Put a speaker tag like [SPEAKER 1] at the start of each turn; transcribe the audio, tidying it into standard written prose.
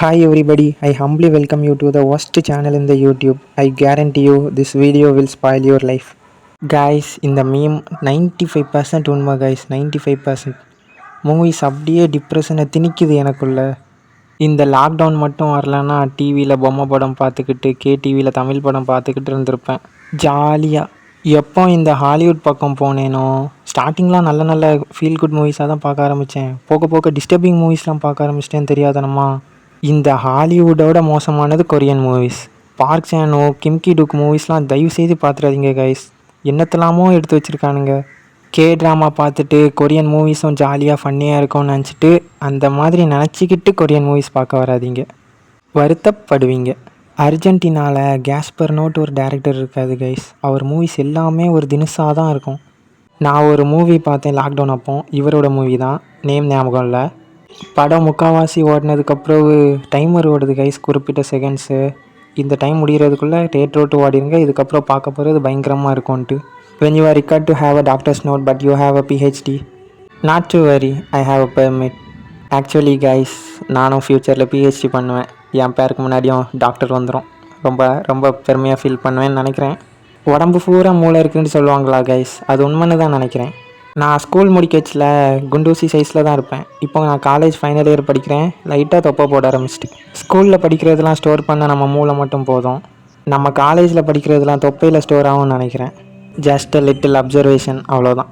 [SPEAKER 1] Hi everybody, I humbly welcome you to the worst channel in the YouTube. I guarantee you this video will spoil your life. Guys, இந்த meme 95% உண்மை guys, 95%. Movies அப்படியே டிப்ரெஷனை திணிக்குது எனக்குள்ள. இந்த lockdown மட்டும் வரலன்னா டிவியில் பொம்மை படம் பார்த்துக்கிட்டு டிவியில் தமிழ் படம் பார்த்துக்கிட்டு இருந்திருப்பேன் ஜாலியாக. எப்போ இந்த ஹாலிவுட் பக்கம் போனேனோ ஸ்டார்டிங்லாம் நல்ல நல்ல ஃபீல் குட் மூவிஸாக தான் பார்க்க ஆரம்பித்தேன். போக போக டிஸ்டர்பிங் மூவிஸ்லாம் பார்க்க ஆரம்பிச்சிட்டேன் தெரியாதனமா. இந்த ஹாலிவுட்டோட மோசமானது கொரியன் மூவிஸ். பார்க் சானோ கிம்கி டுக் மூவிஸ்லாம் தயவு செய்து பார்த்துடாதீங்க கைஸ். என்னத்தெல்லாமோ எடுத்து வச்சுருக்கானுங்க. ட்ராமா பார்த்துட்டு கொரியன் மூவிஸும் ஜாலியாக ஃபன்னியாக இருக்கும்னு நினச்சிட்டு அந்த மாதிரி நினச்சிக்கிட்டு கொரியன் மூவிஸ் பார்க்க வராதிங்க, வருத்தப்படுவீங்க. அர்ஜென்டினாவில் கேஸ்பர்னோட்டு ஒரு டேரக்டர் இருக்காது கைஸ். அவர் மூவிஸ் எல்லாமே ஒரு தினுசாக தான் இருக்கும். நான் ஒரு மூவி பார்த்தேன் லாக்டவுன் அப்போ, இவரோட மூவி தான், நேம் ஞாபகம் இல்லை. படம் முக்கால்வாசி ஓடினதுக்கப்புறம் டைமர் ஓடுது கைஸ், குறிப்பிட்ட செகண்ட்ஸு. இந்த டைம் முடிகிறதுக்குள்ளே தேட்டர் விட்டு ஓடிடுங்க, இதுக்கப்புறம் பார்க்க போகிறது பயங்கரமாக இருக்கும்ன்ட்டு. when you are required to have a doctor's note but you have a PhD, not to worry, I have a permit. Actually guys, நானும் ஃப்யூச்சரில் PhD பண்ணுவேன். என் பேருக்கு முன்னாடியும் டாக்டர் வந்துடும். ரொம்ப ரொம்ப பெருமையாக ஃபீல் பண்ணுவேன்னு நினைக்கிறேன். உடம்பு பூரா மூளை இருக்குதுன்னு சொல்லுவாங்களா கைஸ், அது உண்மைன்னு தான் நினைக்கிறேன். நான் ஸ்கூல் முடிக்கச்சில் குண்டூசி சைஸில் தான் இருப்பேன். இப்போ நான் காலேஜ் ஃபைனல் இயர் படிக்கிறேன். லைட்டாக தொப்பை போட ஆரம்பிச்சிட்டு. ஸ்கூலில் படிக்கிறதுலாம் ஸ்டோர் பண்ண நம்ம மூளை மட்டும் போதும். நம்ம காலேஜில் படிக்கிறதுலாம் தொப்பையில் ஸ்டோர் ஆகும்னு நினைக்கிறேன். ஜஸ்ட் லிட்டில் அப்சர்வேஷன், அவ்வளோதான்.